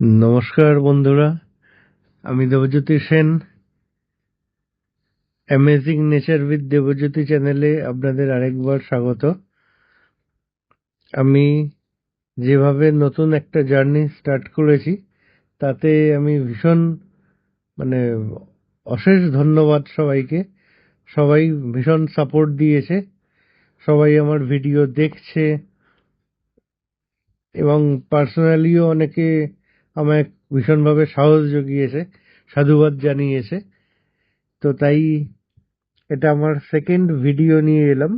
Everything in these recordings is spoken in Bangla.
নমস্কার বন্ধুরা, আমি Debjyoti Sen. Amazing nature with Debjyoti চ্যানেলে আপনাদের আরেকবার স্বাগত। আমি যেভাবে নতুন একটা জার্নি স্টার্ট করেছি তাতে আমি ভীষণ মানে অশেষ ধন্যবাদ সবাইকে। সবাই ভীষণ সাপোর্ট দিয়েছে, সবাই আমার ভিডিও দেখছে এবং পার্সোনালিও অনেকে আমায় ভীষণভাবে সাহস জুগিয়েছে, সাধুবাদ জানিয়েছে। তো তাই এটা আমার সেকেন্ড ভিডিও নিয়ে এলাম,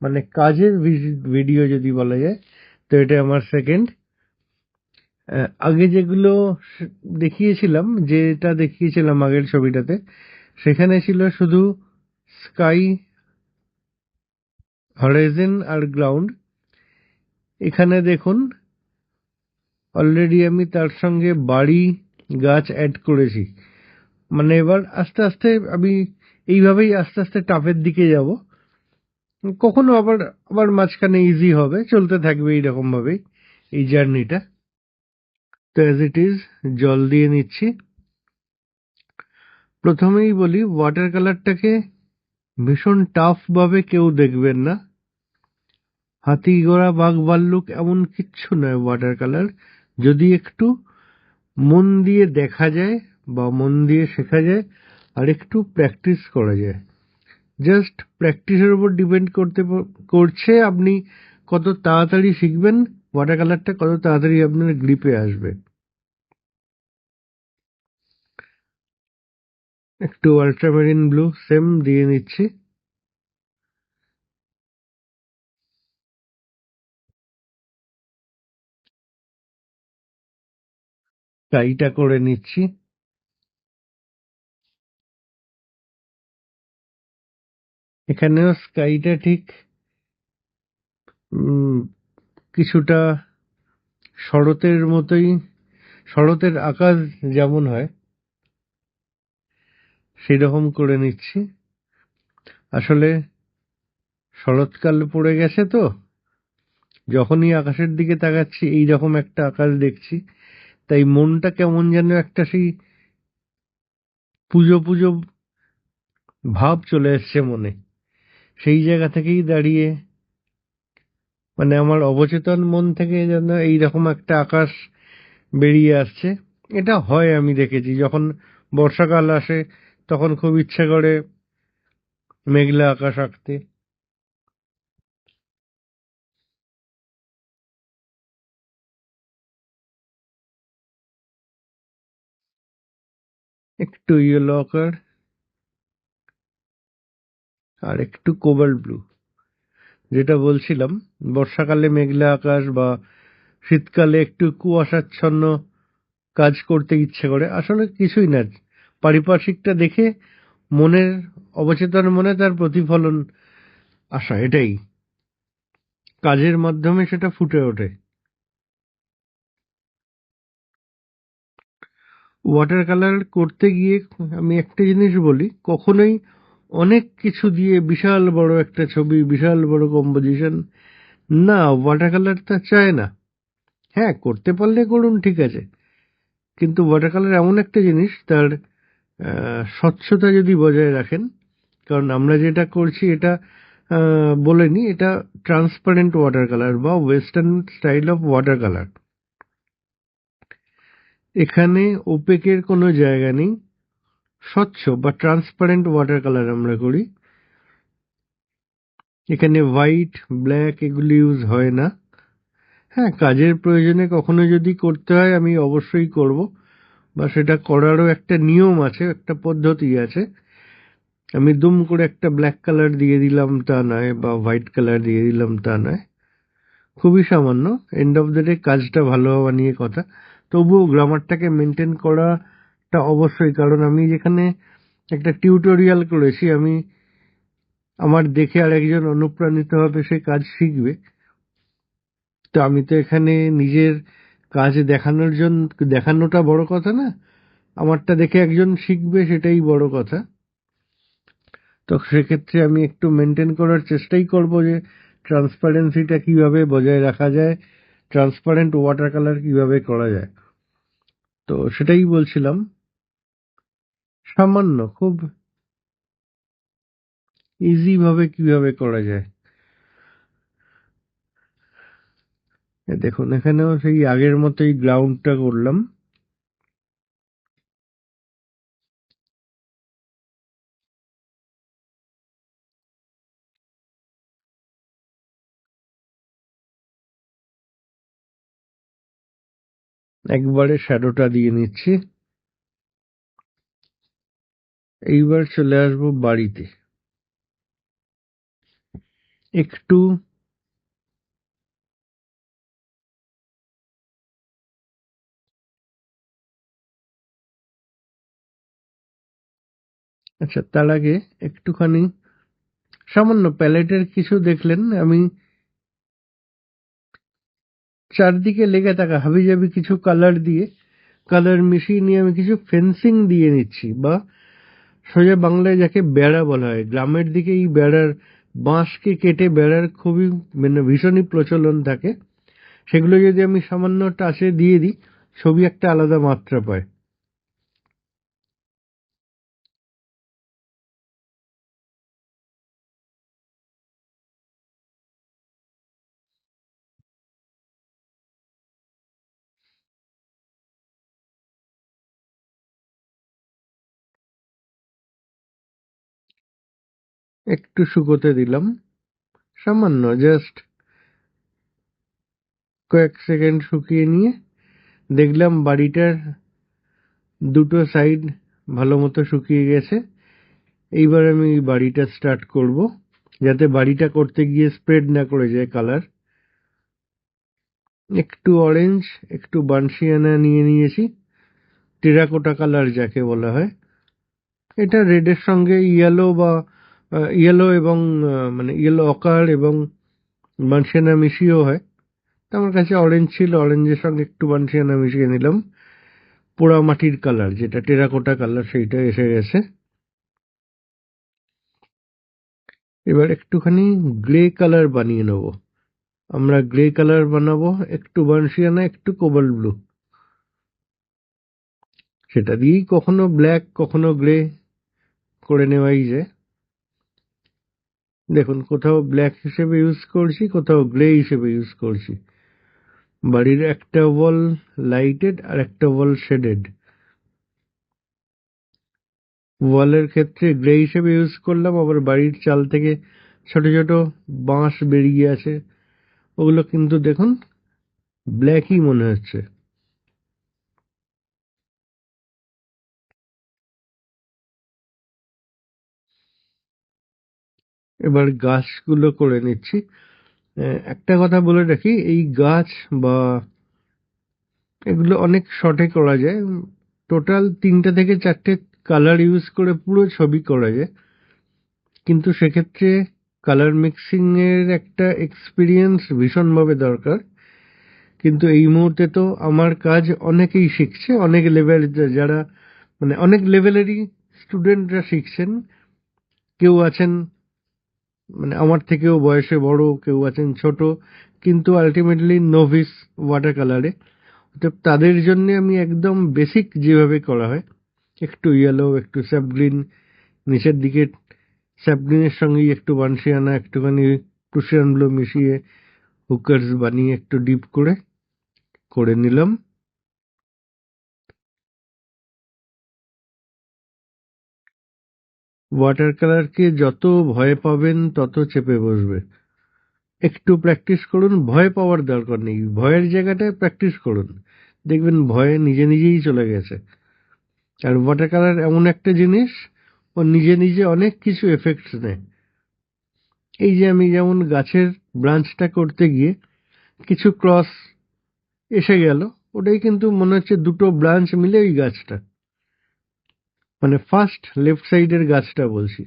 মানে কাজের ভিডিও যদি বলা যায়, তো এটা আমার সেকেন্ড। আগে যেগুলো দেখিয়েছিলাম, যেটা দেখিয়েছিলাম আগের ছবিটাতে, সেখানে ছিল শুধু স্কাই, হরাইজন আর গ্রাউন্ড। এখানে দেখুন অলরেডি আমি তার সঙ্গে বাড়ি, গাছ অ্যাড করেছি। মানে এবার আস্তে আস্তে আমি এইভাবেই আস্তে আস্তে টাফের দিকে যাব। কখনো আবার আবার মাঝখানে ইজি হবে, চলতে থাকবে এইরকম ভাবেই এই জার্নিটা। তো অ্যাজ ইট ইজ জল দিয়ে নিচ্ছি। প্রথমেই বলি, ওয়াটার কালারটাকে ভীষণ টাফ ভাবে কেউ দেখবেন না। হাতি ঘোড়া বাঘ ভাল্লুক এমন কিচ্ছু নয় ওয়াটার কালার। যদি একটু মন দিয়ে দেখা যায় বা মন দিয়ে শেখা যায় আর একটু প্র্যাকটিস করা যায়, জাস্ট প্র্যাকটিসের উপর ডিপেন্ড করছে আপনি কত তাড়াতাড়ি শিখবেন, ওয়াটার কালারটা কত তাড়াতাড়ি আপনার গ্রিপে আসবে। একটু আল্ট্রামেরিন ব্লু সেম দিয়ে নিচ্ছি। স্কাইটা করে নিচ্ছি। এখানেও স্কাইটা ঠিক কিছুটা শরতের মতোই, শরতের আকাশ যেমন হয় সেই রকম করে নিচ্ছি। আসলে শরৎকাল পড়ে গেছে, তো যখনই আকাশের দিকে তাকাচ্ছি এইরকম একটা আকাশ দেখছি, তাই মনটা কেমন যেন একটা সেই পুজো পুজো ভাব চলে এসছে মনে। সেই জায়গা থেকেই দাঁড়িয়ে মানে আমার অবচেতন মন থেকে যেন এইরকম একটা আকাশ বেরিয়ে আসছে। এটা হয়, আমি দেখেছি যখন বর্ষাকাল আসে তখন খুব ইচ্ছে করে মেঘলা আকাশ আঁকতে। একটু ইয়েলো আকার আর একটু কোবাল্ট ব্লু। যেটা বলছিলাম, বর্ষাকালে মেঘলা আকাশ বা শীতকালে একটু কুয়াশাচ্ছন্ন কাজ করতে ইচ্ছে করে, আসলে কিছুই না, পারিপার্শ্বিকটা দেখে মনের অবচেতন মনে তার প্রতিফলন আসা, এটাই কাজের মাধ্যমে সেটা ফুটে ওঠে। ওয়াটার কালার করতে গিয়ে আমি একটা জিনিস বলি, কখনোই অনেক কিছু দিয়ে বিশাল বড় একটা ছবি, বিশাল বড় কম্পোজিশন না, ওয়াটার কালারটা চায় না। হ্যাঁ, করতে পারলে করুন, ঠিক আছে, কিন্তু ওয়াটার কালার এমন একটা জিনিস, তার স্বচ্ছতা যদি বজায় রাখেন, কারণ আমরা যেটা করছি এটা বলেনি, এটা ট্রান্সপারেন্ট ওয়াটার কালার বা western style of water colour. এখানে ওপেকের কোনো জায়গা নেই, স্বচ্ছ বা ট্রান্সপারেন্ট ওয়াটার কালার আমরা করি। এখানে হোয়াইট, ব্ল্যাক এগুলি ইউজ হয় না। হ্যাঁ, কাজের প্রয়োজনে কখনো যদি করতে হয় আমি অবশ্যই করব, বা সেটা করারও একটা নিয়ম আছে, একটা পদ্ধতি আছে। আমি দুম করে একটা ব্ল্যাক কালার দিয়ে দিলাম তা নয়, বা হোয়াইট কালার দিয়ে দিলাম তা নয়, খুবই সামান্য। এন্ড অফ দ্য ডে কাজটা ভালো হওয়া নিয়ে কথা। তবুও গ্রামারটাকে মেনটেন করাটা অবশ্যই, কারণ আমি যেখানে একটা টিউটোরিয়াল করেছি, আমি আমার দেখে আর একজন অনুপ্রাণিত হবে, সে কাজ শিখবে। তো আমি তো এখানে নিজের কাজ দেখানোটা বড় কথা না, আমারটা দেখে একজন শিখবে, সেটাই বড় কথা। তো সেক্ষেত্রে আমি একটু মেনটেন করার চেষ্টাই করব যে ট্রান্সপারেন্সিটা কিভাবে বজায় রাখা যায়, ট্রান্সপারেন্ট ওয়াটার কালার কিভাবে করা যায়। তো সেটাই বলছিলাম, সামান্য খুব ইজি ভাবে কিভাবে করা যায়। দেখুন এখানেও সেই আগের মতোই গ্রাউন্ডটা করলাম। একবারে শ্যাডোটা দিয়ে নিচ্ছি। এইবার চলে আসবো বাড়িতে। একটু আচ্ছা, তার আগে একটুখানি সামান্য প্যালেটের কিছু দেখলেন, আমি চারদিকে লেগে থাকা হাবিজাবি কিছু কালার দিয়ে, কালার মিশিয়ে নিয়ে আমি কিছু ফেন্সিং দিয়ে নিচ্ছি, বা সোজা বাংলায় যাকে বেড়া বলা হয়। গ্রামের দিকে এই বেড়ার, বাঁশকে কেটে বেড়ার খুবই মানে ভীষণই প্রচলন থাকে। সেগুলো যদি আমি সামান্য টাচে দিয়ে দিই, ছবি একটা আলাদা মাত্রা পায়। একটু শুকোতে দিলাম, সামান্য জাস্ট কয়েক সেকেন্ড শুকিয়ে নিয়ে দেখলাম বাড়িটার দুটো সাইড ভালো মতো শুকিয়ে গেছে। এইবার আমি বাড়িটা স্টার্ট করব, যাতে বাড়িটা করতে গিয়ে স্প্রেড না করে যায় কালার। একটু অরেঞ্জ, একটু বানশিয়ানা নিয়ে নিয়েছি, টেরাকোটা কালার যাকে বলা হয়। এটা রেডের সঙ্গে ইয়েলো বা ইয়েলো এবং মানে ইয়েলো অকার এবং বানশিয়ানা মিশিয়েও হয়। তো আমার কাছে অরেঞ্জ ছিল, অরেঞ্জের সঙ্গে একটু বানশিয়ানা মিশিয়ে নিলাম। পোড়া মাটির কালার, যেটা টেরাকোটা কালার, সেইটা এসে গেছে। এবার একটুখানি গ্রে কালার বানিয়ে নেব। আমরা গ্রে কালার বানাবো, একটু বানশিয়ানা, একটু কোবাল্ট ব্লু। সেটা দিয়েই কখনো ব্ল্যাক কখনো গ্রে করে নেওয়াই যায়। দেখুন, কোথাও ব্ল্যাক হিসেবে ইউজ করছি, কোথাও গ্রে হিসেবে ইউজ করছি। বাড়ির একটা ওয়াল লাইটেড আর একটা ওয়াল শেডেড। ওয়ালের ক্ষেত্রে গ্রে হিসেবে ইউজ করলাম, আবার বাড়ির চাল থেকে ছোট ছোট বাঁশ বেরিয়ে আছে, ওগুলো কিন্তু দেখুন ব্ল্যাকই মনে হচ্ছে। এবার গাছগুলো করে নিচ্ছি। একটা কথা বলে রাখি, এই গাছ বা এগুলো অনেক শর্টে করা যায়। টোটাল 3টে থেকে 4টে কালার ইউজ করে পুরো ছবি করা যায়, কিন্তু সেক্ষেত্রে কালার মিক্সিং এর একটা এক্সপিরিয়েন্স ভীষণভাবে দরকার। কিন্তু এই মুহূর্তে তো আমার কাজ অনেকেই শিখছে, অনেক লেভেল, যারা মানে অনেক লেভেলেরই স্টুডেন্টরা শিখছেন। কেউ আছেন মানে আমার থেকেও বয়সে বড়, কেউ আছেন ছোট, কিন্তু আলটিমেটলি নোভিস ওয়াটার কালারে। তো তাদের জন্য আমি একদম বেসিক যেভাবে করা হয়, একটু ইয়েলো, একটু স্যাপ গ্রিন, নিচের দিকে স্যাপ গ্রিনের সঙ্গেই একটু বানশিয়ানা, একটুখানি প্রুশিয়ান ব্লু মিশিয়ে হুকার্স বানিয়ে একটু ডিপ করে করে নিলাম। ওয়াটার কালারকে যত ভয় পাবেন তত চেপে বসবে। একটু প্র্যাকটিস করুন, ভয় পাওয়ার দরকার নেই, ভয়ের জায়গাটায় প্র্যাকটিস করুন, দেখবেন ভয়ে নিজে নিজেই চলে গেছে। আর ওয়াটার কালার এমন একটা জিনিস, ও নিজে নিজে অনেক কিছু এফেক্টস নেয়। এই যে আমি যেমন গাছের ব্রাঞ্চটা করতে গিয়ে কিছু ক্রস এসে গেল, ওটাই কিন্তু মনে হচ্ছে দুটো ব্রাঞ্চ মিলে ওই গাছটা, মানে ফার্স্ট লেফট সাইডের গাছটা বলছি।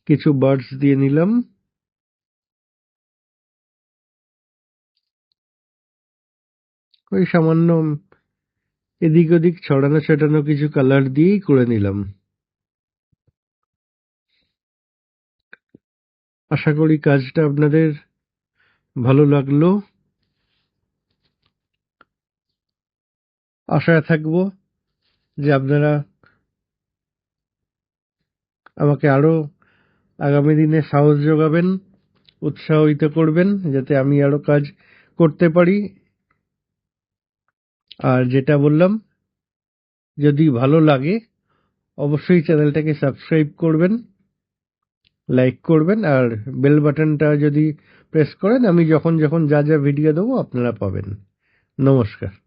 কিছু বার্ডস দিয়ে নিলাম। ওই সামান্য এদিক ওদিক ছড়ানো ছড়ানো কিছু কালার দিয়েই করে নিলাম। আশা করি কাজটা আপনাদের ভালো লাগলো। আশায় থাকবো যে আপনারা আমাকে আরো আগামী দিনে সাহস যোগাবেন, উৎসাহিত করবেন যাতে আমি আরো কাজ করতে পারি। আর যেটা বললাম, যদি ভালো লাগে অবশ্যই চ্যানেলটাকে সাবস্ক্রাইব করবেন, লাইক করবেন, আর বেল বাটনটা যদি প্রেস করেন আমি যখন যখন যা যা ভিডিও দেবো আপনারা পাবেন। নমস্কার।